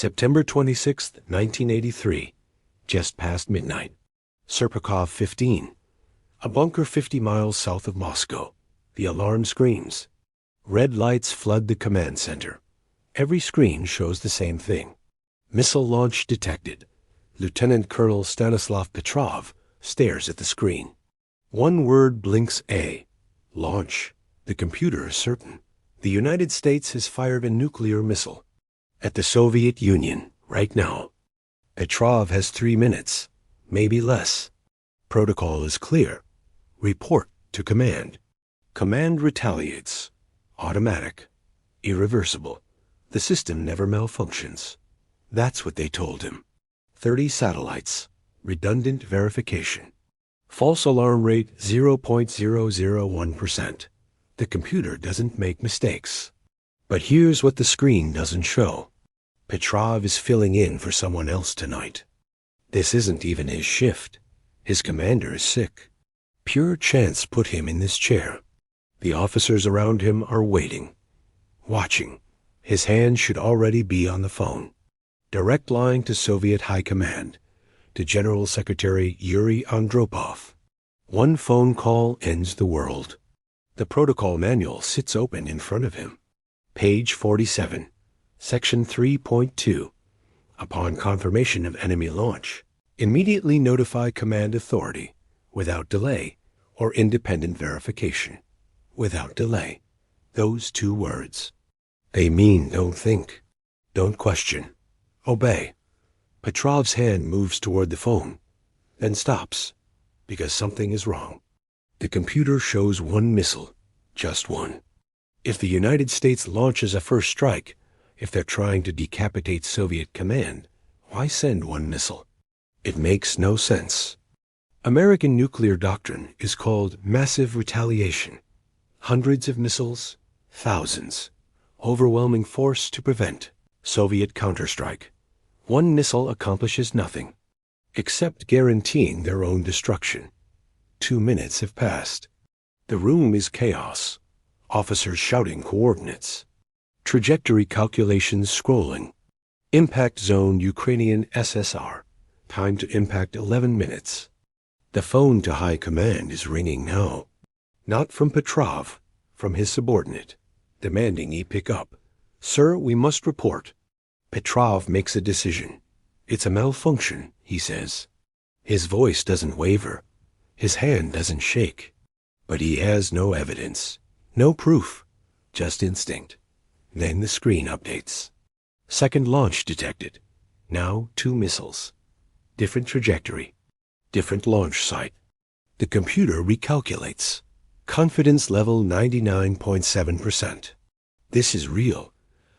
September 26, 1983, just past midnight. Serpukhov 15. A bunker 50 miles south of Moscow. The alarm screams. Red lights flood the command center. Every screen shows the same thing. Missile launch detected. Lieutenant Colonel Stanislav Petrov stares at the screen. One word blinks A. Launch. The computer is certain. The United States has fired a nuclear missile at the Soviet Union right now. Petrov has 3 minutes, maybe less. Protocol is clear. Report to command. Command retaliates. Automatic. Irreversible. The system never malfunctions. That's what they told him. 30 satellites. Redundant verification. False alarm rate 0.001%. The computer doesn't make mistakes. But here's what the screen doesn't show. Petrov is filling in for someone else tonight. This isn't even his shift. His commander is sick. Pure chance put him in this chair. The officers around him are waiting, watching. His hand should already be on the phone. Direct line to Soviet High Command, to General Secretary Yuri Andropov. One phone call ends the world. The protocol manual sits open in front of him. Page 47, Section 3.2. Upon confirmation of enemy launch, immediately notify command authority, without delay, or independent verification. Without delay. Those 2 words. They mean don't think, don't question, obey. Petrov's hand moves toward the phone, then stops, because something is wrong. The computer shows 1 missile, just 1. If the United States launches a first strike, if they're trying to decapitate Soviet command, why send 1 missile? It makes no sense. American nuclear doctrine is called massive retaliation. Hundreds of missiles, thousands. Overwhelming force to prevent. Soviet counterstrike. 1 missile accomplishes nothing, except guaranteeing their own destruction. 2 minutes have passed. The room is chaos. Officers shouting coordinates. Trajectory calculations scrolling. Impact zone Ukrainian SSR. Time to impact 11 minutes. The phone to high command is ringing now. Not from Petrov, from his subordinate, demanding he pick up. Sir, we must report. Petrov makes a decision. It's a malfunction, he says. His voice doesn't waver. His hand doesn't shake. But he has no evidence, no proof, just instinct. Then the screen updates. Second launch detected. Now 2 missiles. Different trajectory. Different launch site. The computer recalculates. Confidence level 99.7%. This is real.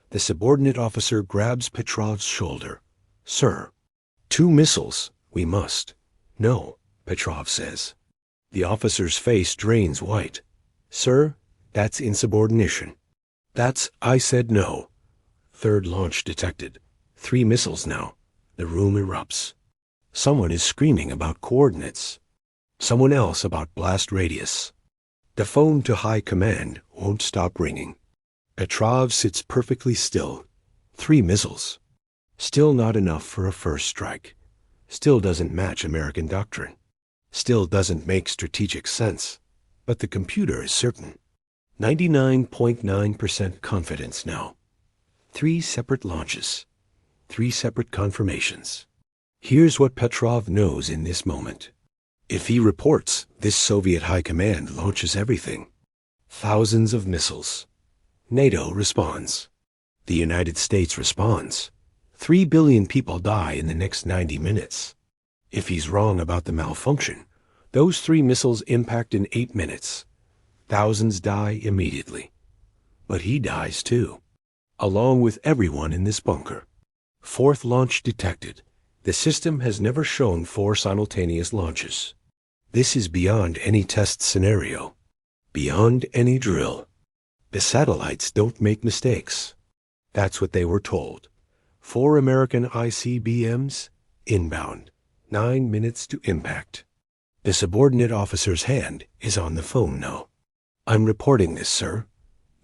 The subordinate officer grabs Petrov's shoulder. Sir, 2 missiles. We must. No, Petrov says. The officer's face drains white. Sir, that's insubordination. That's I said no. Third launch detected. 3 missiles now. The room erupts. Someone is screaming about coordinates. Someone else about blast radius. The phone to high command won't stop ringing. Petrov sits perfectly still. 3 missiles. Still not enough for a first strike. Still doesn't match American doctrine. Still doesn't make strategic sense. But the computer is certain. 99.9% confidence now. 3 separate launches. 3 separate confirmations. Here's what Petrov knows in this moment. If he reports, this Soviet high command launches everything. Thousands of missiles. NATO responds. The United States responds. 3 billion people die in the next 90 minutes. If he's wrong about the malfunction, those 3 missiles impact in 8 minutes. Thousands die immediately. But he dies too, along with everyone in this bunker. 4th launch detected. The system has never shown 4 simultaneous launches. This is beyond any test scenario, beyond any drill. The satellites don't make mistakes. That's what they were told. 4 American ICBMs, inbound, 9 minutes to impact. The subordinate officer's hand is on the phone now. I'm reporting this, sir.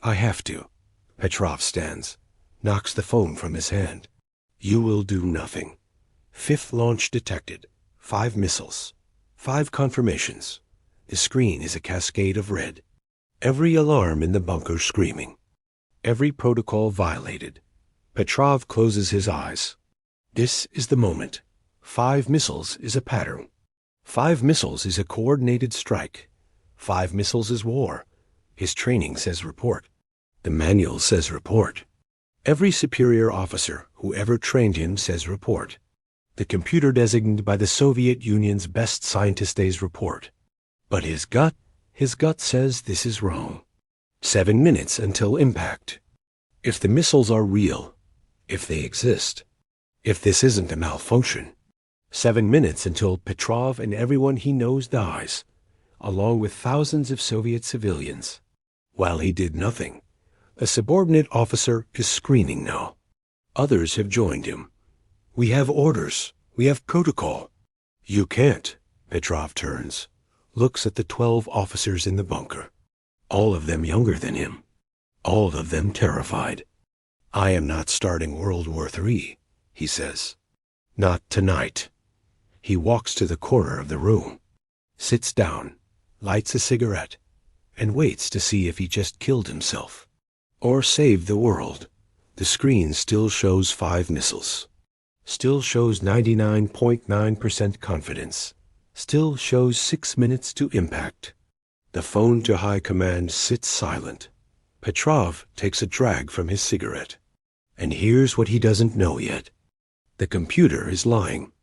I have to. Petrov stands, knocks the phone from his hand. You will do nothing. Fifth launch detected. 5 missiles. 5 confirmations. The screen is a cascade of red. Every alarm in the bunker screaming. Every protocol violated. Petrov closes his eyes. This is the moment. 5 missiles is a pattern. 5 missiles is a coordinated strike. 5 missiles is war. His training says report. The manual says report. Every superior officer who ever trained him says report. The computer designated by the Soviet Union's best scientist days report. But his gut says this is wrong. 7 minutes until impact. If the missiles are real, if they exist, if this isn't a malfunction, 7 minutes until Petrov and everyone he knows dies, along with thousands of Soviet civilians. While he did nothing, a subordinate officer is screaming now. Others have joined him. We have orders. We have protocol. You can't. Petrov turns, looks at the 12 officers in the bunker. All of them younger than him. All of them terrified. I am not starting World War III, he says. Not tonight. He walks to the corner of the room, sits down, lights a cigarette, and waits to see if he just killed himself or saved the world. The screen still shows 5 missiles. Still shows 99.9% confidence. Still shows 6 minutes to impact. The phone to high command sits silent. Petrov takes a drag from his cigarette. And here's what he doesn't know yet. The computer is lying.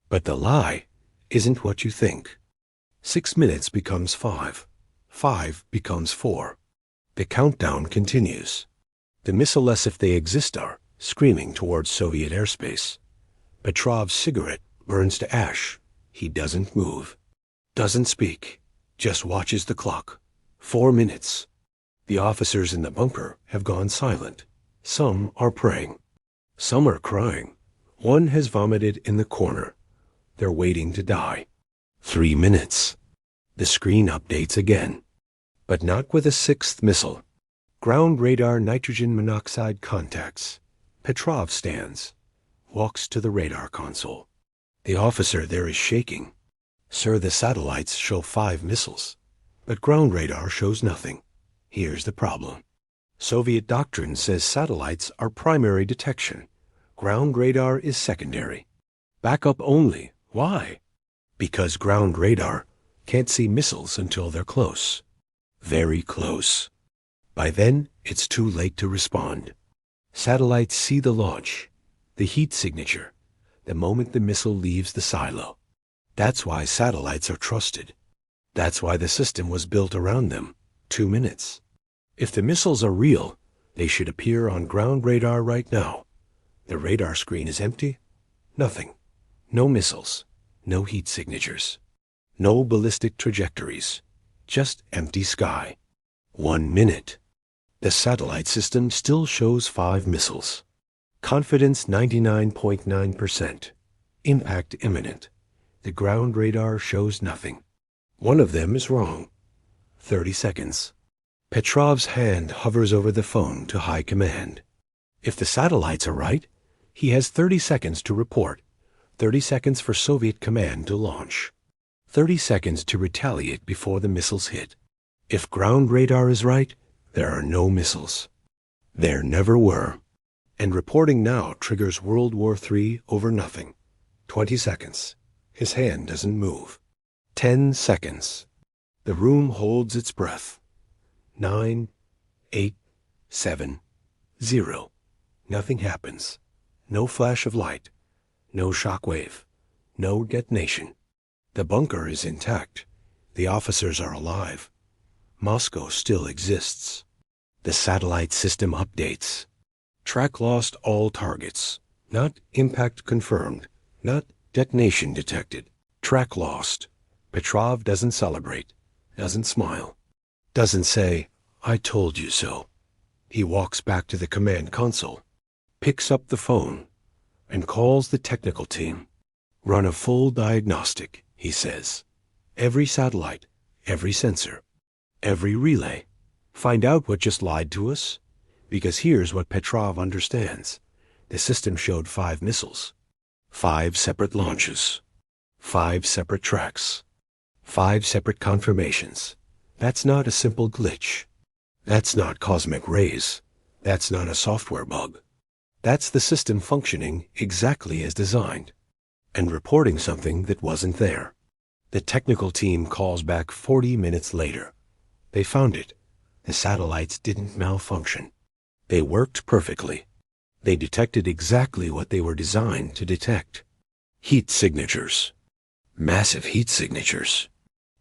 But the lie isn't what you think. 6 minutes becomes 5. 5 becomes 4. The countdown continues. The missiles, if they exist, are screaming towards Soviet airspace. Petrov's cigarette burns to ash. He doesn't move. Doesn't speak. Just watches the clock. 4 minutes. The officers in the bunker have gone silent. Some are praying. Some are crying. One has vomited in the corner. They're waiting to die. 3 minutes. The screen updates again. But not with a 6th missile. Ground radar nitrogen monoxide contacts. Petrov stands, walks to the radar console. The officer there is shaking. Sir, the satellites show 5 missiles, but ground radar shows nothing. Here's the problem. Soviet doctrine says satellites are primary detection. Ground radar is secondary. Backup only. Why? Because ground radar can't see missiles until they're close. Very close. By then, it's too late to respond. Satellites see the launch, the heat signature, the moment the missile leaves the silo. That's why satellites are trusted. That's why the system was built around them. 2 minutes. If the missiles are real, they should appear on ground radar right now. The radar screen is empty. Nothing. No missiles. No heat signatures. No ballistic trajectories. Just empty sky. 1 minute. The satellite system still shows 5 missiles. Confidence 99.9%. Impact imminent. The ground radar shows nothing. One of them is wrong. 30 seconds. Petrov's hand hovers over the phone to high command. If the satellites are right, he has 30 seconds to report. 30 seconds for Soviet command to launch. 30 seconds to retaliate before the missiles hit. If ground radar is right, there are no missiles. There never were. And reporting now triggers World War III over nothing. 20 seconds. His hand doesn't move. 10 seconds. The room holds its breath. 9, 8, 7, 0. Nothing happens. No flash of light. No shockwave. No detonation. The bunker is intact. The officers are alive. Moscow still exists. The satellite system updates. Track lost all targets. Not impact confirmed. Not detonation detected. Track lost. Petrov doesn't celebrate. Doesn't smile. Doesn't say, I told you so. He walks back to the command console, picks up the phone, and calls the technical team. Run a full diagnostic, he says. Every satellite, every sensor, every relay. Find out what just lied to us. Because here's what Petrov understands. The system showed 5 missiles, 5 separate launches, 5 separate tracks, 5 separate confirmations. That's not a simple glitch. That's not cosmic rays. That's not a software bug. That's the system functioning exactly as designed and reporting something that wasn't there. The technical team calls back 40 minutes later. They found it. The satellites didn't malfunction. They worked perfectly. They detected exactly what they were designed to detect. Heat signatures. Massive heat signatures.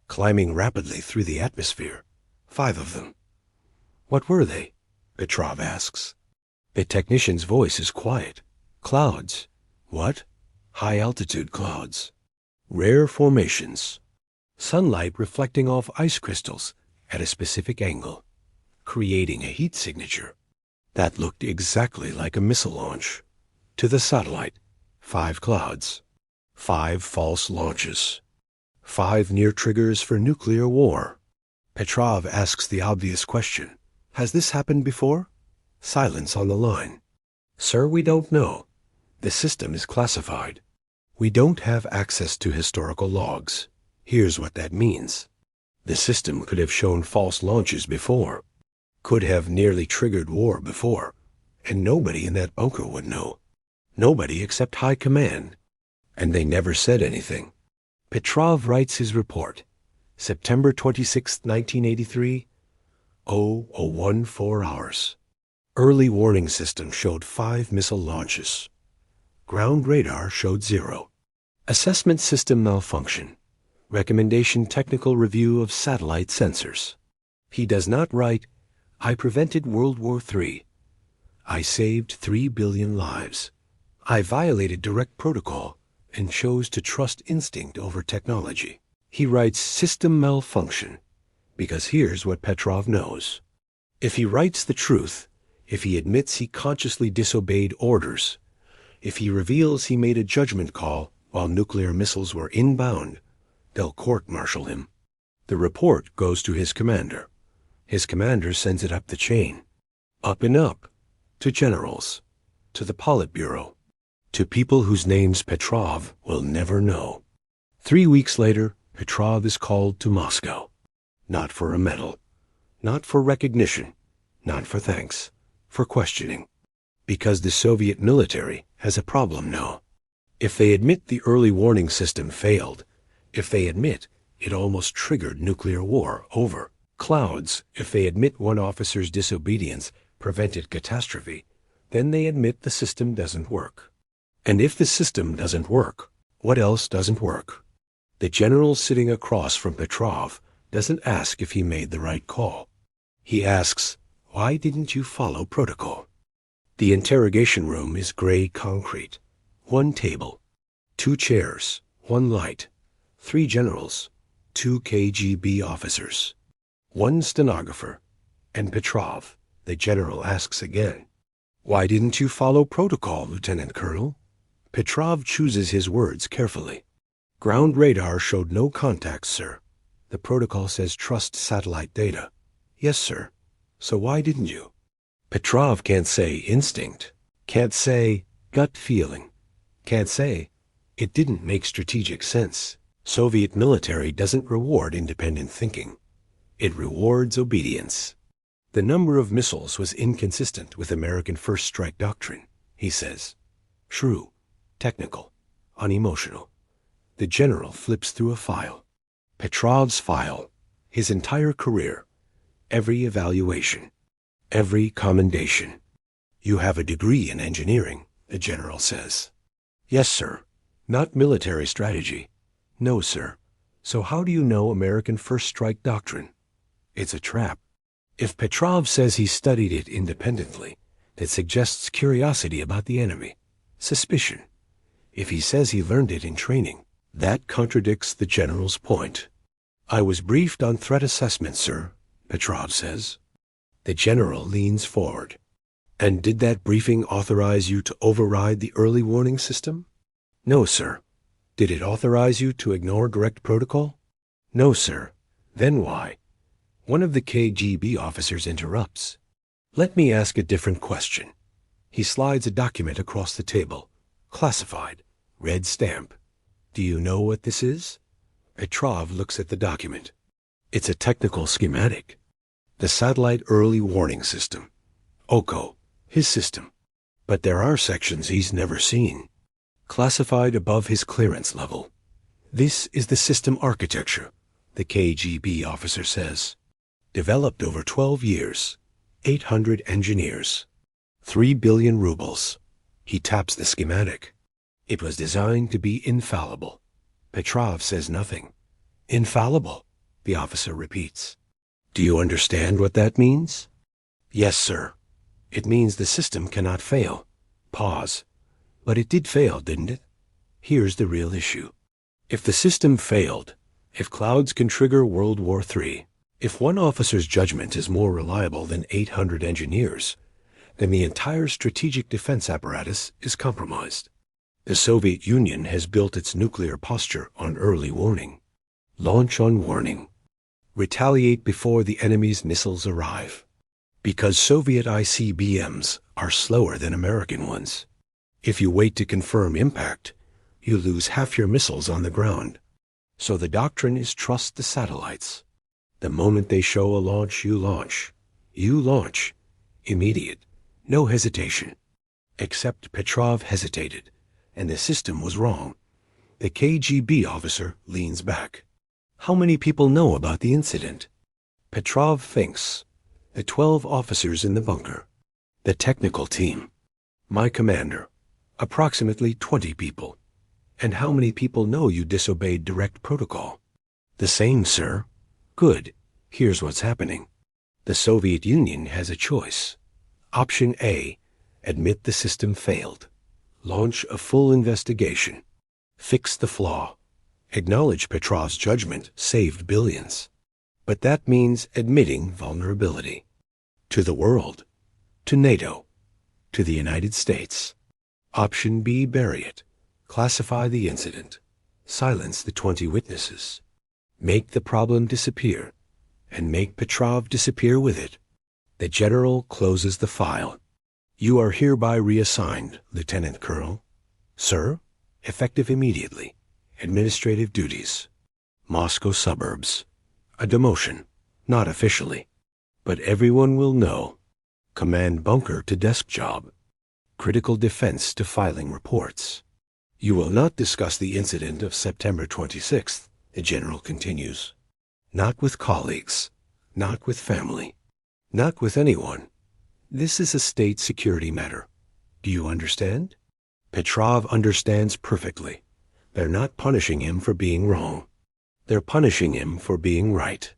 Climbing rapidly through the atmosphere. 5 of them. What were they? Petrov asks. The technician's voice is quiet. Clouds. What? High-altitude clouds. Rare formations. Sunlight reflecting off ice crystals at a specific angle, creating a heat signature. That looked exactly like a missile launch. To the satellite, 5 clouds, 5 false launches, 5 near triggers for nuclear war. Petrov asks the obvious question. Has this happened before? Silence on the line. Sir, we don't know. The system is classified. We don't have access to historical logs. Here's what that means. The system could have shown false launches before, could have nearly triggered war before, and nobody in that bunker would know. Nobody except High Command. And they never said anything. Petrov writes his report. September 26, 1983, 0014 hours. Early warning system showed 5 missile launches. Ground radar showed 0. Assessment system malfunction. Recommendation technical review of satellite sensors. He does not write, I prevented World War III. I saved 3 billion lives. I violated direct protocol and chose to trust instinct over technology. He writes system malfunction because here's what Petrov knows. If he writes the truth, if he admits he consciously disobeyed orders, if he reveals he made a judgment call while nuclear missiles were inbound, they'll court-martial him. The report goes to his commander. His commander sends it up the chain. Up and up. To generals. To the Politburo. To people whose names Petrov will never know. 3 weeks later, Petrov is called to Moscow. Not for a medal. Not for recognition. Not for thanks. For questioning. Because the Soviet military has a problem now. If they admit the early warning system failed, if they admit it almost triggered nuclear war over clouds, if they admit one officer's disobedience prevented catastrophe, then they admit the system doesn't work. And if the system doesn't work, what else doesn't work? The general sitting across from Petrov doesn't ask if he made the right call. He asks, why didn't you follow protocol? The interrogation room is gray concrete. 1 table, 2 chairs, 1 light, 3 generals, 2 KGB officers, 1 stenographer, and Petrov. The general asks again, why didn't you follow protocol, Lieutenant Colonel? Petrov chooses his words carefully. Ground radar showed no contacts, sir. The protocol says trust satellite data. Yes, sir. So why didn't you? Petrov can't say instinct, can't say gut feeling, can't say it didn't make strategic sense. Soviet military doesn't reward independent thinking. It rewards obedience. The number of missiles was inconsistent with American first strike doctrine, he says. True, technical, unemotional. The general flips through a file. Petrov's file, his entire career, every evaluation, every commendation. You have a degree in engineering, the general says. Yes, sir. Not military strategy. No, sir. So how do you know American first strike doctrine? It's a trap. If Petrov says he studied it independently, that suggests curiosity about the enemy, suspicion. If he says he learned it in training, that contradicts the general's point. I was briefed on threat assessment, sir, Petrov says. The general leans forward. And did that briefing authorize you to override the early warning system? No, sir. Did it authorize you to ignore direct protocol? No, sir. Then why? One of the KGB officers interrupts. Let me ask a different question. He slides a document across the table. Classified. Red stamp. Do you know what this is? Petrov looks at the document. It's a technical schematic. The Satellite Early Warning System. OCO. His system. But there are sections he's never seen. Classified above his clearance level. This is the system architecture, the KGB officer says. Developed over 12 years. 800 engineers. 3 billion rubles. He taps the schematic. It was designed to be infallible. Petrov says nothing. Infallible, the officer repeats. Do you understand what that means? Yes, sir. It means the system cannot fail. Pause. But it did fail, didn't it? Here's the real issue. If the system failed, if clouds can trigger World War III, if one officer's judgment is more reliable than 800 engineers, then the entire strategic defense apparatus is compromised. The Soviet Union has built its nuclear posture on early warning. Launch on warning. Retaliate before the enemy's missiles arrive. Because Soviet ICBMs are slower than American ones. If you wait to confirm impact, you lose half your missiles on the ground. So the doctrine is trust the satellites. The moment they show a launch, you launch. You launch. Immediate. No hesitation. Except Petrov hesitated, and the system was wrong. The KGB officer leans back. How many people know about the incident? Petrov thinks. The 12 officers in the bunker. The technical team. My commander. Approximately 20 people. And how many people know you disobeyed direct protocol? The same, sir. Good. Here's what's happening. The Soviet Union has a choice. Option A. Admit the system failed. Launch a full investigation. Fix the flaw. Acknowledge Petrov's judgment saved billions. But that means admitting vulnerability. To the world. To NATO. To the United States. Option B. Bury it. Classify the incident. Silence the 20 witnesses. Make the problem disappear. And make Petrov disappear with it. The general closes the file. You are hereby reassigned, Lieutenant Colonel. Sir, effective immediately. Administrative duties. Moscow suburbs. A demotion, not officially. But everyone will know. Command bunker to desk job. Critical defense to filing reports. You will not discuss the incident of September 26th, the general continues. Not with colleagues. Not with family. Not with anyone. This is a state security matter. Do you understand? Petrov understands perfectly. They're not punishing him for being wrong. They're punishing him for being right.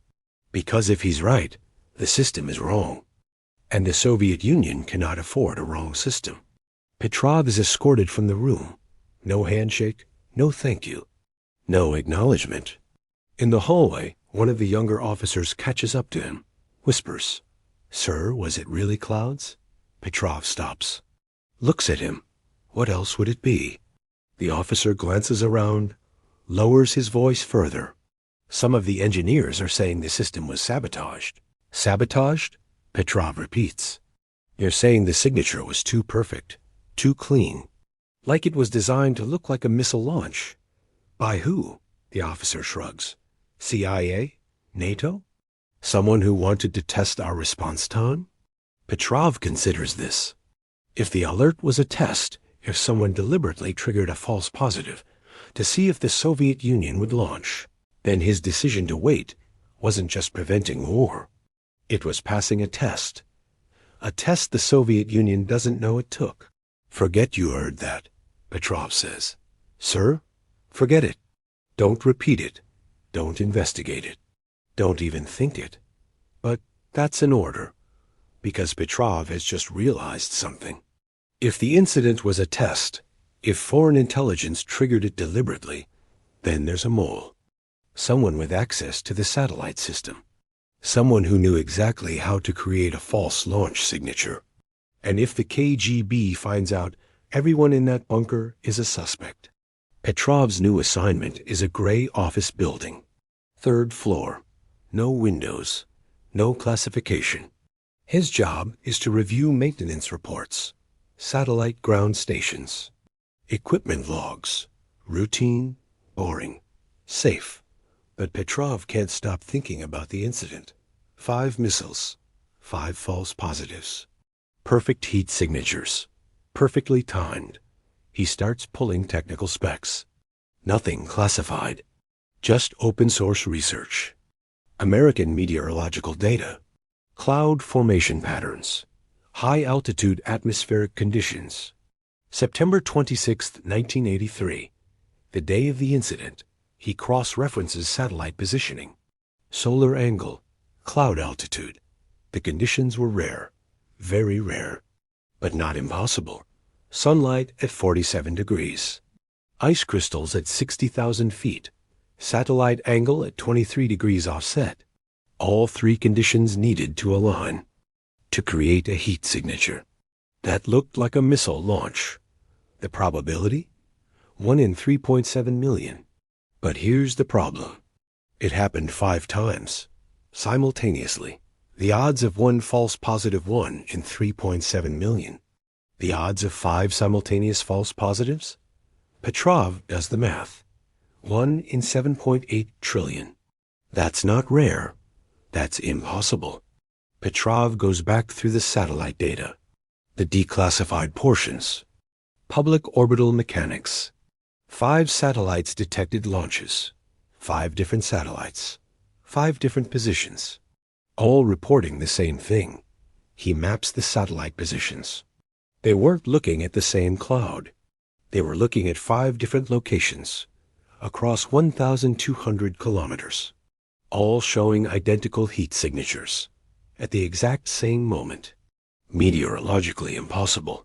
Because if he's right, the system is wrong. And the Soviet Union cannot afford a wrong system. Petrov is escorted from the room. No handshake, no thank you. No acknowledgement. In the hallway, one of the younger officers catches up to him, whispers, Sir, was it really clouds? Petrov stops. Looks at him. What else would it be? The officer glances around, lowers his voice further. Some of the engineers are saying the system was sabotaged. Sabotaged? Petrov repeats. They're saying the signature was too perfect, too clean. Like it was designed to look like a missile launch. By who? The officer shrugs. CIA? NATO? Someone who wanted to test our response time? Petrov considers this. If the alert was a test, if someone deliberately triggered a false positive to see if the Soviet Union would launch, then his decision to wait wasn't just preventing war. It was passing a test. A test the Soviet Union doesn't know it took. Forget you heard that, Petrov says. Sir, forget it. Don't repeat it. Don't investigate it. Don't even think it. But that's an order, because Petrov has just realized something. If the incident was a test, if foreign intelligence triggered it deliberately, then there's a mole. Someone with access to the satellite system. Someone who knew exactly how to create a false launch signature. And if the KGB finds out everyone in that bunker is a suspect. Petrov's new assignment is a gray office building. 3rd floor. No windows. No classification. His job is to review maintenance reports. Satellite ground stations. Equipment logs. Routine, boring, safe. But Petrov can't stop thinking about the incident. 5 missiles, 5 false positives. Perfect heat signatures. Perfectly timed. He starts pulling technical specs. Nothing classified. Just open source research. American meteorological data. Cloud formation patterns. High altitude atmospheric conditions. September 26, 1983. The day of the incident, he cross-references satellite positioning. Solar angle. Cloud altitude. The conditions were rare. Very rare. But not impossible. Sunlight at 47 degrees. Ice crystals at 60,000 feet. Satellite angle at 23 degrees offset. All 3 conditions needed to align. To create a heat signature. That looked like a missile launch. The probability? 1 in 3.7 million. But here's the problem. It happened 5 times. Simultaneously. The odds of 1 false positive 1 in 3.7 million. The odds of 5 simultaneous false positives? Petrov does the math. 1 in 7.8 trillion. That's not rare. That's impossible. Petrov goes back through the satellite data. The declassified portions. Public orbital mechanics. 5 satellites detected launches. 5 different satellites. 5 different positions. All reporting the same thing. He maps the satellite positions. They weren't looking at the same cloud. They were looking at 5 different locations across 1,200 kilometers, all showing identical heat signatures at the exact same moment. Meteorologically impossible,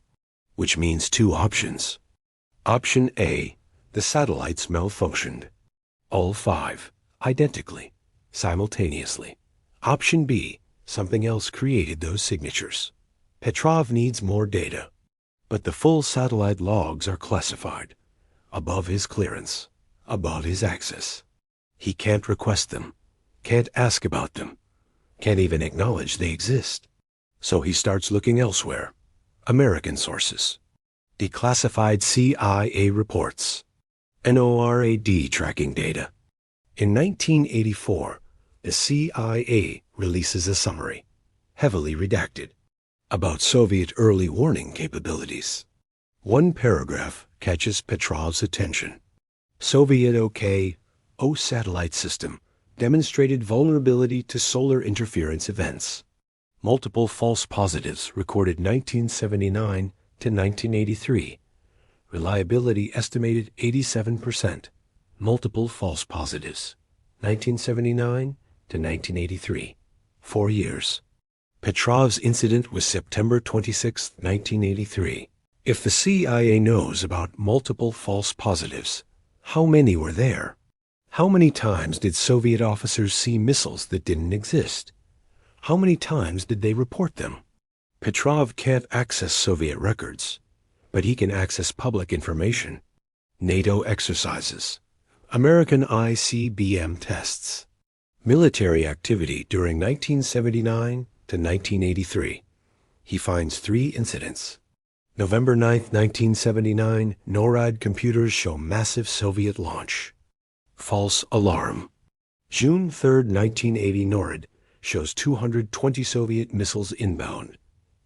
which means 2 options. Option A, the satellites malfunctioned. All 5, identically, simultaneously. Option B, something else created those signatures. Petrov needs more data, but the full satellite logs are classified, above his clearance, above his access. He can't request them, can't ask about them, can't even acknowledge they exist. So he starts looking elsewhere. American sources. Declassified CIA reports. NORAD tracking data. In 1984, the CIA releases a summary, heavily redacted, about Soviet early warning capabilities. 1 paragraph catches Petrov's attention. Soviet O satellite system demonstrated vulnerability to solar interference events. Multiple false positives recorded 1979 to 1983. Reliability estimated 87%. Multiple false positives. 1979 to 1983. 4 years. Petrov's incident was September 26, 1983. If the CIA knows about multiple false positives, how many were there? How many times did Soviet officers see missiles that didn't exist? How many times did they report them? Petrov can't access Soviet records, but he can access public information. NATO exercises. American ICBM tests. Military activity during 1979 to 1983. He finds 3 incidents. November 9, 1979, NORAD computers show massive Soviet launch. False alarm. June 3, 1980, NORAD shows 220 Soviet missiles inbound.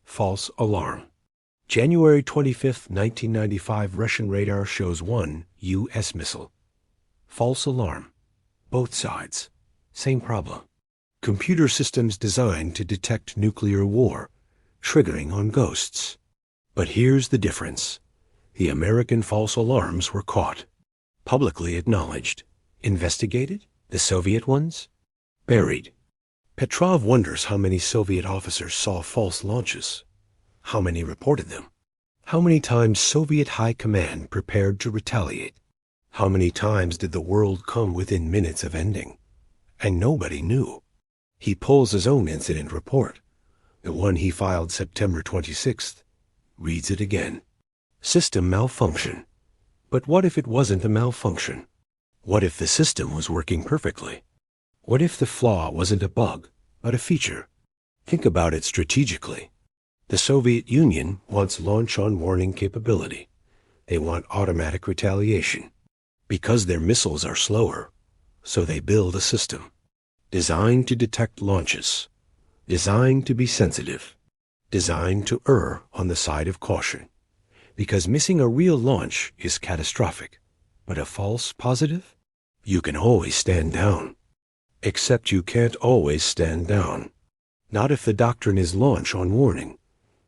False alarm. January 25, 1995, Russian radar shows 1 U.S. missile. False alarm. Both sides. Same problem. Computer systems designed to detect nuclear war, triggering on ghosts. But here's the difference. The American false alarms were caught. Publicly acknowledged. Investigated? The Soviet ones? Buried. Petrov wonders how many Soviet officers saw false launches. How many reported them? How many times Soviet high command prepared to retaliate? How many times did the world come within minutes of ending? And nobody knew. He pulls his own incident report, the one he filed September 26th, reads it again. System malfunction. But what if it wasn't a malfunction? What if the system was working perfectly? What if the flaw wasn't a bug, but a feature? Think about it strategically. The Soviet Union wants launch-on-warning capability. They want automatic retaliation. Because their missiles are slower, so they build a system designed to detect launches, designed to be sensitive, designed to err on the side of caution. Because missing a real launch is catastrophic, but a false positive? You can always stand down. Except you can't always stand down. Not if the doctrine is launch on warning.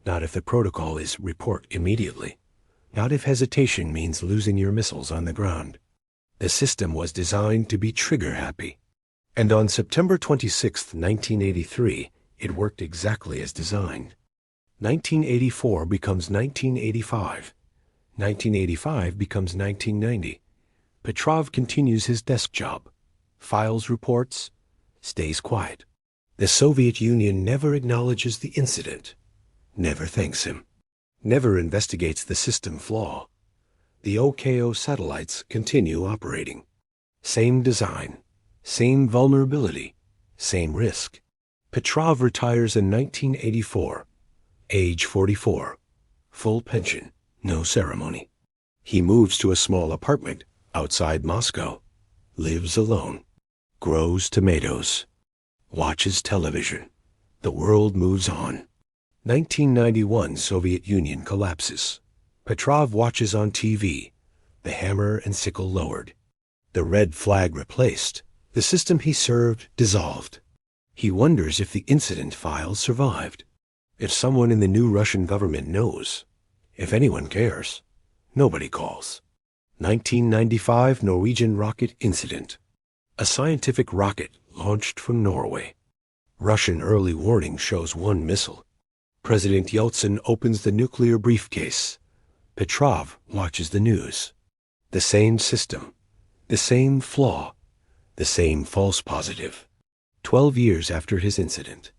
Not if the protocol is report immediately. Not if hesitation means losing your missiles on the ground. The system was designed to be trigger-happy. And on September 26, 1983, it worked exactly as designed. 1984 becomes 1985. 1985 becomes 1990. Petrov continues his desk job, files reports, stays quiet. The Soviet Union never acknowledges the incident, never thanks him, never investigates the system flaw. The OKO satellites continue operating. Same design, same vulnerability, same risk. Petrov retires in 1984, age 44, full pension, no ceremony. He moves to a small apartment outside Moscow, lives alone, grows tomatoes, watches television. The world moves on. 1991 Soviet Union collapses. Petrov watches on TV, the hammer and sickle lowered, the red flag replaced, the system he served dissolved. He wonders if the incident files survived, if someone in the new Russian government knows, if anyone cares. Nobody calls. 1995 Norwegian rocket incident. A scientific rocket launched from Norway. Russian early warning shows one missile. President Yeltsin opens the nuclear briefcase. Petrov watches the news. The same system, the same flaw, the same false positive. 12 years after his incident,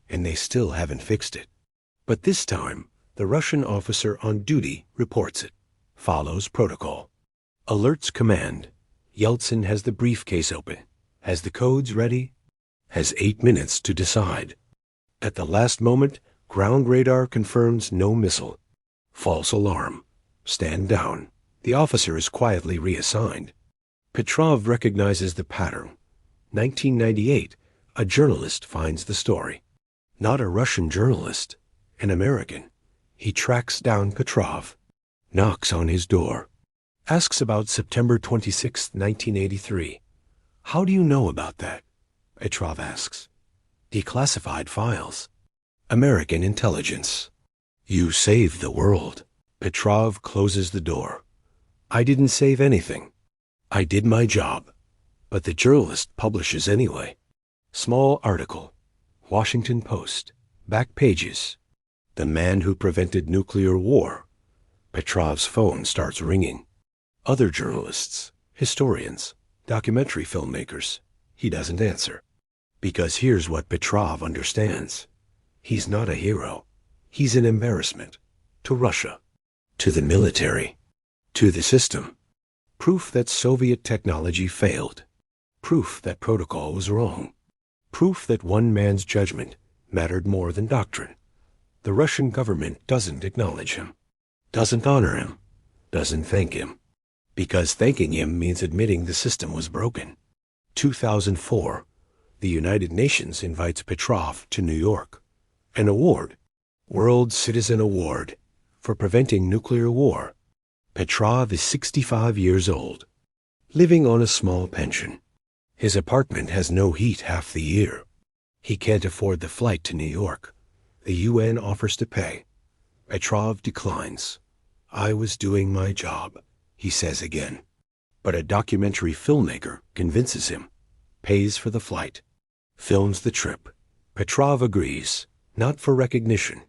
and they still haven't fixed it. But this time, the Russian officer on duty reports it, follows protocol, alerts command. Yeltsin has the briefcase open, has the codes ready, has 8 minutes to decide. At the last moment, ground radar confirms no missile. False alarm. Stand down. The officer is quietly reassigned. Petrov recognizes the pattern. 1998, a journalist finds the story. Not a Russian journalist, an American. He tracks down Petrov, knocks on his door, asks about September 26, 1983. How do you know about that? Petrov asks. Declassified files. American intelligence. You saved the world. Petrov closes the door. I didn't save anything. I did my job. But the journalist publishes anyway. Small article. Washington Post. Back pages. The man who prevented nuclear war. Petrov's phone starts ringing. Other journalists, historians, documentary filmmakers. He doesn't answer. Because here's what Petrov understands. He's not a hero. He's an embarrassment. To Russia. To the military. To the system. Proof that Soviet technology failed. Proof that protocol was wrong. Proof that one man's judgment mattered more than doctrine. The Russian government doesn't acknowledge him. Doesn't honor him. Doesn't thank him. Because thanking him means admitting the system was broken. 2004, the United Nations invites Petrov to New York. An award, World Citizen Award, for preventing nuclear war. Petrov is 65 years old, living on a small pension. His apartment has no heat half the year. He can't afford the flight to New York. The UN offers to pay. Petrov declines. I was doing my job, he says again. But a documentary filmmaker convinces him, pays for the flight, films the trip. Petrov agrees, not for recognition,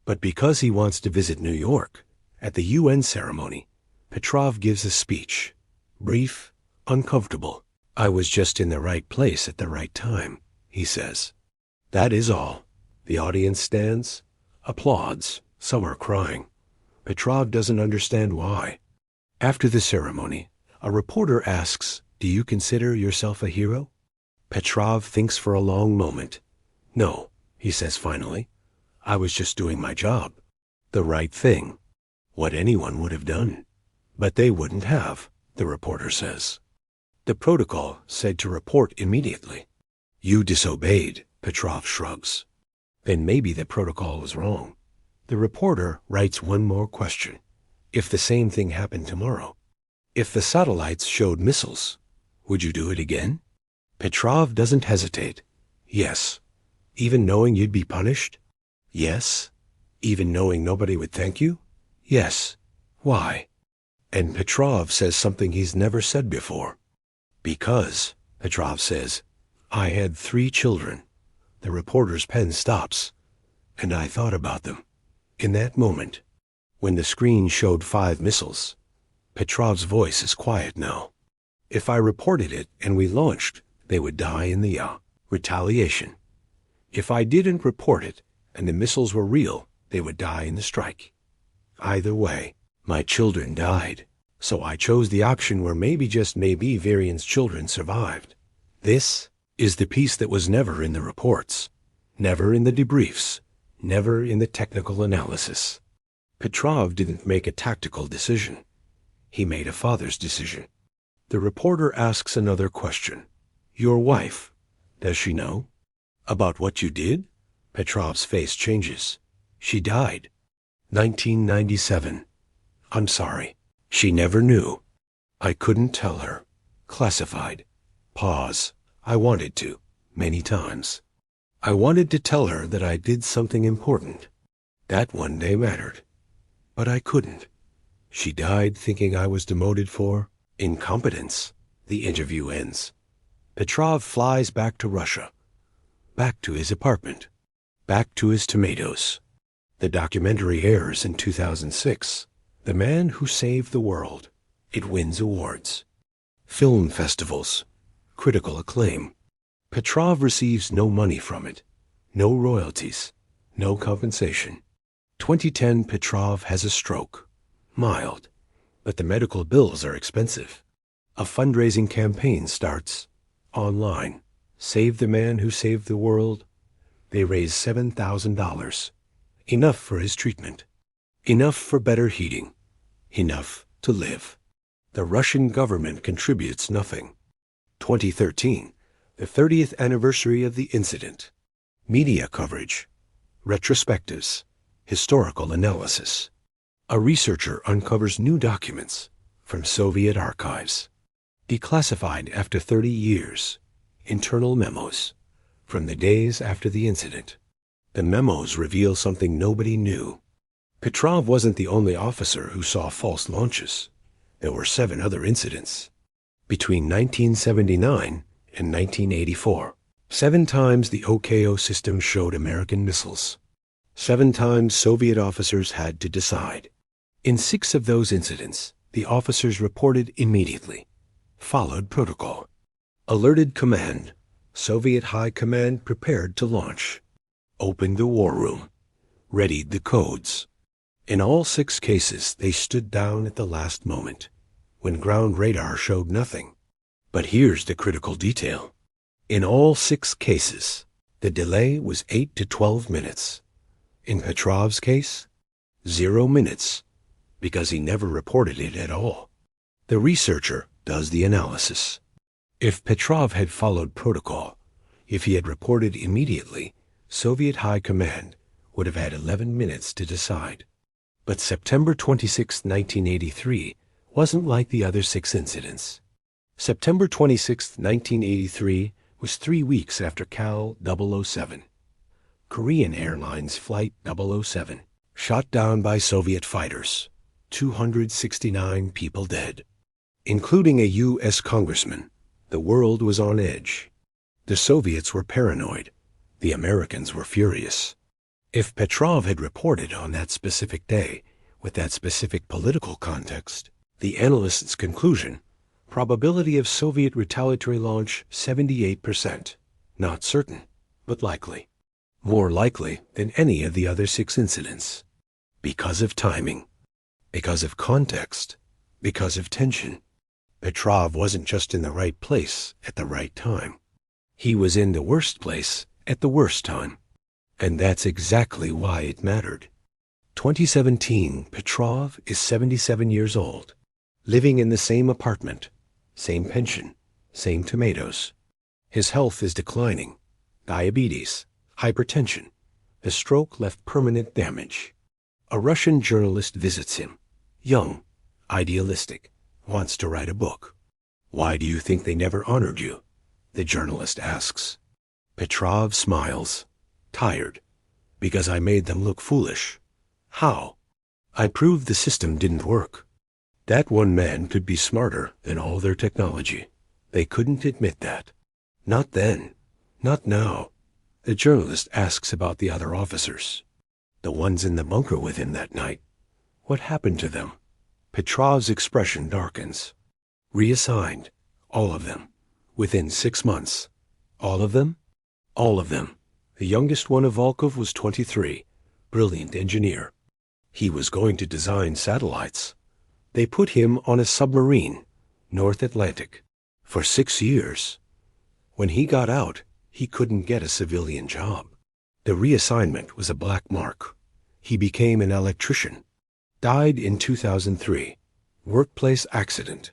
but because he wants to visit New York. At the UN ceremony, Petrov gives a speech. Brief, uncomfortable. I was just in the right place at the right time, he says. That is all. The audience stands, applauds. Some are crying. Petrov doesn't understand why. After the ceremony, a reporter asks, do you consider yourself a hero? Petrov thinks for a long moment. No, he says finally. I was just doing my job. The right thing. What anyone would have done. But they wouldn't have, the reporter says. The protocol said to report immediately. You disobeyed, Petrov shrugs. Then maybe the protocol was wrong. The reporter writes one more question. If the same thing happened tomorrow, if the satellites showed missiles, would you do it again? Petrov doesn't hesitate. Yes. Even knowing you'd be punished? Yes. Even knowing nobody would thank you? Yes. Why? And Petrov says something he's never said before. Because, Petrov says, I had 3 children. The reporter's pen stops, and I thought about them. In that moment, when the screen showed 5 missiles, Petrov's voice is quiet now. If I reported it and we launched, they would die in the retaliation. If I didn't report it and the missiles were real, they would die in the strike. Either way, my children died, so I chose the option where maybe, just maybe, Varian's children survived. This is the piece that was never in the reports, never in the debriefs, never in the technical analysis. Petrov didn't make a tactical decision. He made a father's decision. The reporter asks another question. Your wife, does she know? About what you did? Petrov's face changes. She died. 1997. I'm sorry. She never knew. I couldn't tell her. Classified. Pause. I wanted to, many times. I wanted to tell her that I did something important. That one day mattered. But I couldn't. She died thinking I was demoted for incompetence. The interview ends. Petrov flies back to Russia. Back to his apartment. Back to his tomatoes. The documentary airs in 2006. The Man Who Saved the World. It wins awards. Film festivals. Critical acclaim. Petrov receives no money from it. No royalties. No compensation. 2010, Petrov has a stroke. Mild. But the medical bills are expensive. A fundraising campaign starts. Online. Save the Man Who Saved the World. They raise $7,000. Enough for his treatment. Enough for better heating. Enough to live. The Russian government contributes nothing. 2013, the 30th anniversary of the incident. Media coverage. Retrospectives. Historical analysis. A researcher uncovers new documents from Soviet archives. Declassified after 30 years. Internal memos from the days after the incident. The memos reveal something nobody knew. Petrov wasn't the only officer who saw false launches. There were 7 other incidents. Between 1979 and 1984, 7 times the OKO system showed American missiles. 7 times Soviet officers had to decide. In 6 of those incidents, the officers reported immediately, followed protocol. Alerted command. Soviet High Command prepared to launch. Opened the war room. Readied the codes. In all 6 cases, they stood down at the last moment, when ground radar showed nothing. But here's the critical detail. In all 6 cases, the delay was 8 to 12 minutes. In Petrov's case, 0 minutes, because he never reported it at all. The researcher does the analysis. If Petrov had followed protocol, if he had reported immediately, Soviet High Command would have had 11 minutes to decide. But September 26, 1983 wasn't like the other 6 incidents. September 26, 1983 was 3 weeks after Cal 007. Korean Airlines Flight 007, shot down by Soviet fighters. 269 people dead, including a U.S. congressman. The world was on edge. The Soviets were paranoid. The Americans were furious. If Petrov had reported on that specific day, with that specific political context, the analyst's conclusion, probability of Soviet retaliatory launch 78%. Not certain, but likely. More likely than any of the other 6 incidents. Because of timing. Because of context. Because of tension. Petrov wasn't just in the right place at the right time. He was in the worst place at the worst time. And that's exactly why it mattered. 2017, Petrov is 77 years old, living in the same apartment, same pension, same tomatoes. His health is declining. Diabetes, hypertension. The stroke left permanent damage. A Russian journalist visits him. Young, idealistic, wants to write a book. Why do you think they never honored you? The journalist asks. Petrov smiles. Tired. Because I made them look foolish. How? I proved the system didn't work. That one man could be smarter than all their technology. They couldn't admit that. Not then. Not now. The journalist asks about the other officers. The ones in the bunker with him that night. What happened to them? Petrov's expression darkens. Reassigned. All of them. Within 6 months. All of them? All of them. The youngest one of Volkov was 23. Brilliant engineer. He was going to design satellites. They put him on a submarine, North Atlantic, for 6 years. When he got out, he couldn't get a civilian job. The reassignment was a black mark. He became an electrician. Died in 2003. Workplace accident.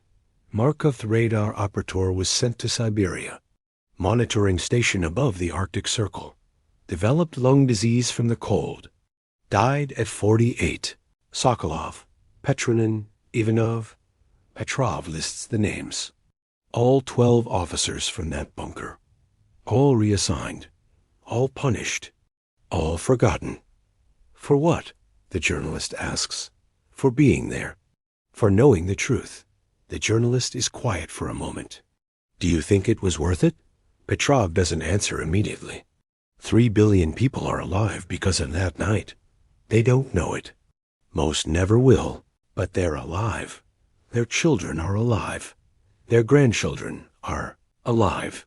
Markov radar operator was sent to Siberia. Monitoring station above the Arctic Circle. Developed lung disease from the cold. Died at 48. Sokolov, Petronin, Ivanov. Petrov lists the names. All 12 officers from that bunker. All reassigned. All punished. All forgotten. For what? The journalist asks. For being there. For knowing the truth. The journalist is quiet for a moment. Do you think it was worth it? Petrov doesn't answer immediately. 3 billion people are alive because of that night. They don't know it. Most never will, but they're alive. Their children are alive. Their grandchildren are alive.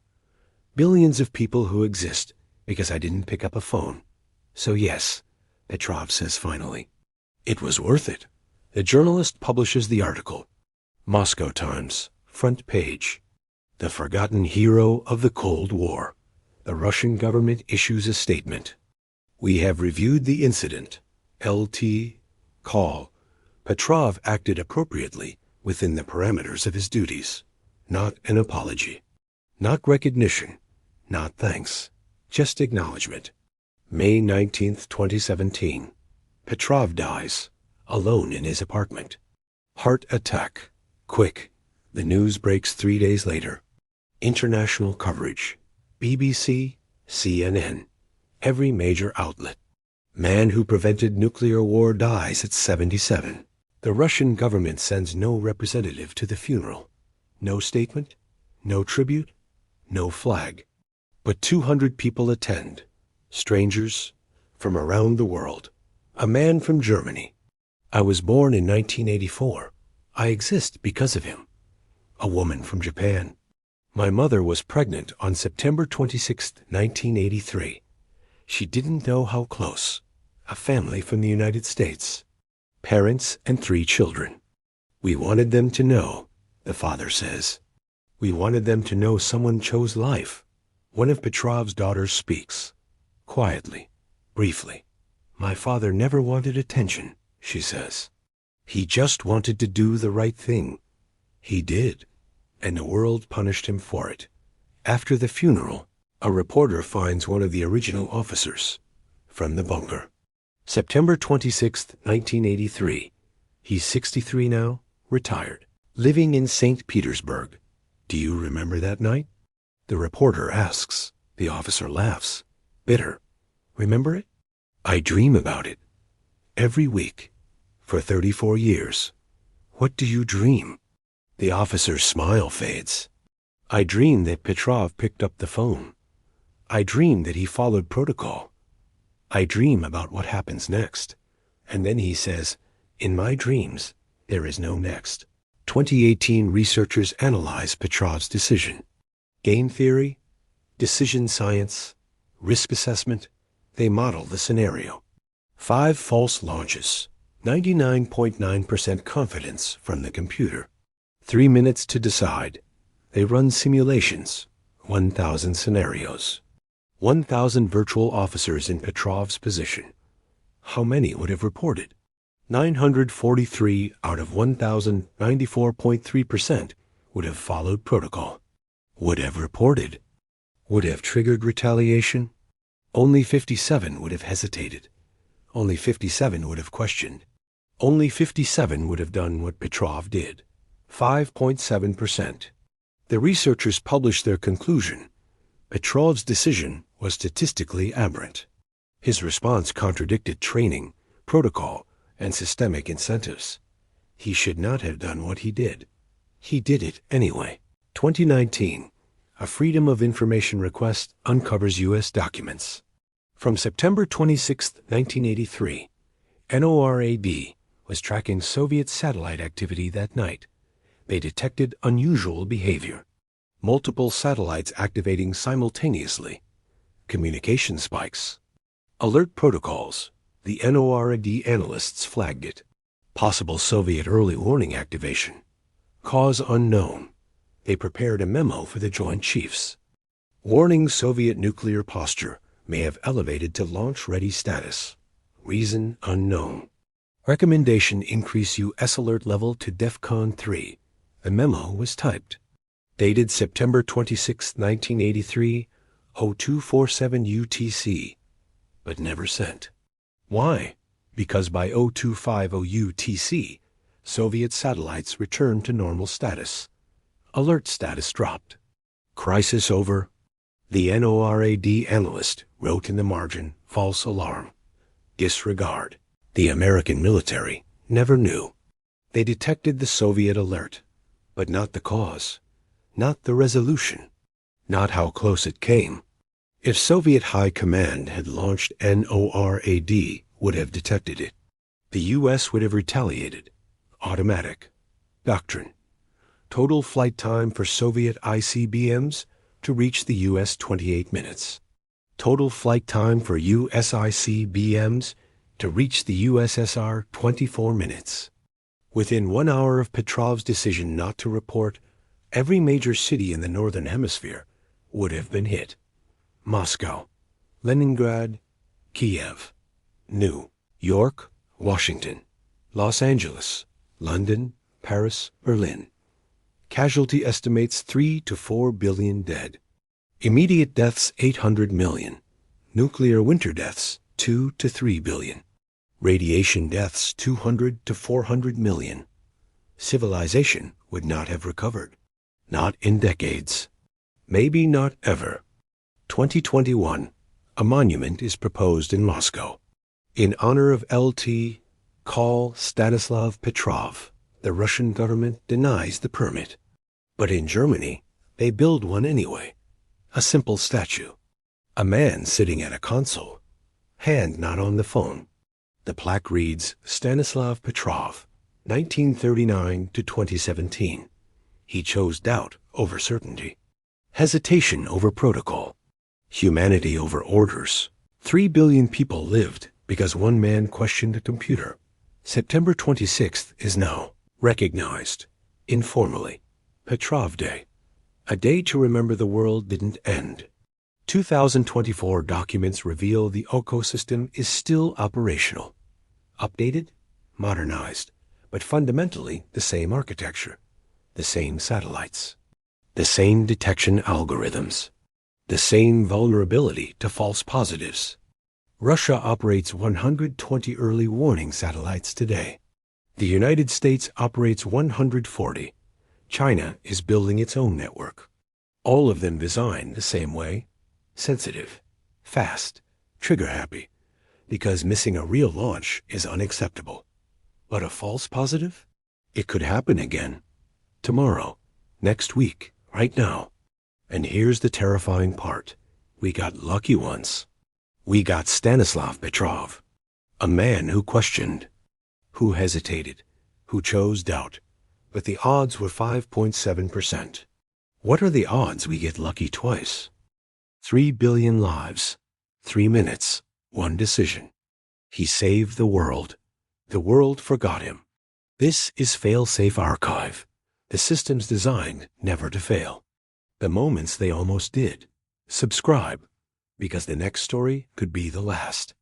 Billions of people who exist because I didn't pick up a phone. So yes, Petrov says finally. It was worth it. The journalist publishes the article. Moscow Times, front page. The forgotten hero of the Cold War. The Russian government issues a statement. We have reviewed the incident. LT, call. Petrov acted appropriately within the parameters of his duties. Not an apology. Not recognition. Not thanks. Just acknowledgement. May 19th, 2017. Petrov dies, alone in his apartment. Heart attack. Quick. The news breaks 3 days later. International coverage. BBC, CNN. Every major outlet. Man who prevented nuclear war dies at 77. The Russian government sends no representative to the funeral. No statement, no tribute, no flag. But 200 people attend. Strangers from around the world. A man from Germany. I was born in 1984. I exist because of him. A woman from Japan. My mother was pregnant on September 26, 1983. She didn't know how close. A family from the United States. Parents and 3 children. We wanted them to know, the father says. We wanted them to know someone chose life. One of Petrov's daughters speaks. Quietly, briefly. My father never wanted attention, she says. He just wanted to do the right thing. He did, and the world punished him for it. After the funeral, a reporter finds one of the original officers from the bunker. September 26, 1983. He's 63 now, retired, living in St. Petersburg. Do you remember that night? The reporter asks. The officer laughs, bitter. Remember it? I dream about it. Every week, for 34 years. What do you dream? The officer's smile fades. I dream that Petrov picked up the phone. I dream that he followed protocol. I dream about what happens next. And then he says, in my dreams, there is no next. 2018 researchers analyze Petrov's decision. Game theory, decision science, risk assessment, they model the scenario. 5 false launches, 99.9% confidence from the computer. 3 minutes to decide. They run simulations, 1,000 scenarios. 1,000 virtual officers in Petrov's position. How many would have reported? 943 out of 1,000, 94.3%, would have followed protocol. Would have reported. Would have triggered retaliation. Only 57 would have hesitated. Only 57 would have questioned. Only 57 would have done what Petrov did. 5.7%. The researchers published their conclusion. Petrov's decision was statistically aberrant. His response contradicted training, protocol, and systemic incentives. He should not have done what he did. He did it anyway. 2019. A Freedom of Information request uncovers U.S. documents. From September 26, 1983, NORAD was tracking Soviet satellite activity that night. They detected unusual behavior. Multiple satellites activating simultaneously. Communication spikes. Alert protocols. The NORAD analysts flagged it. Possible Soviet early warning activation. Cause unknown. They prepared a memo for the Joint Chiefs. Warning Soviet nuclear posture may have elevated to launch-ready status. Reason unknown. Recommendation increase U.S. alert level to DEFCON 3. A memo was typed. Dated September 26, 1983, 0247 UTC, but never sent. Why? Because by 0250 UTC, Soviet satellites returned to normal status. Alert status dropped. Crisis over. The NORAD analyst wrote in the margin, false alarm. Disregard. The American military never knew. They detected the Soviet alert, but not the cause, not the resolution, not how close it came. If Soviet High Command had launched NORAD, would have detected it. The U.S. would have retaliated. Automatic. Doctrine. Total flight time for Soviet ICBMs to reach the U.S. 28 minutes. Total flight time for U.S. ICBMs to reach the USSR 24 minutes. Within 1 hour of Petrov's decision not to report, every major city in the Northern Hemisphere would have been hit. Moscow, Leningrad, Kiev, New York, Washington, Los Angeles, London, Paris, Berlin. Casualty estimates 3 to 4 billion dead. Immediate deaths 800 million. Nuclear winter deaths 2 to 3 billion. Radiation deaths 200 to 400 million. Civilization would not have recovered. Not in decades. Maybe not ever. 2021. A monument is proposed in Moscow. In honor of Lt. Col. Stanislav Petrov. The Russian government denies the permit. But in Germany, they build one anyway. A simple statue. A man sitting at a console. Hand not on the phone. The plaque reads, Stanislav Petrov, 1939 to 2017. He chose doubt over certainty. Hesitation over protocol. Humanity over orders. 3 billion people lived because one man questioned a computer. September 26th is now recognized, informally, Petrov Day. A day to remember the world didn't end. 2024 documents reveal the ecosystem is still operational. Updated, modernized, but fundamentally the same architecture, the same satellites, the same detection algorithms, the same vulnerability to false positives. Russia operates 120 early warning satellites today. The United States operates 140. China is building its own network. All of them designed the same way. Sensitive, fast, trigger-happy, because missing a real launch is unacceptable. But a false positive? It could happen again. Tomorrow, next week, right now. And here's the terrifying part. We got lucky once. We got Stanislav Petrov, a man who questioned, who hesitated, who chose doubt. But the odds were 5.7%. What are the odds we get lucky twice? 3 billion lives, 3 minutes, 1 decision. He saved the world. The world forgot him. This is FAILSAFE Archive. The systems designed never to fail. The moments they almost did. Subscribe. because the next story could be the last.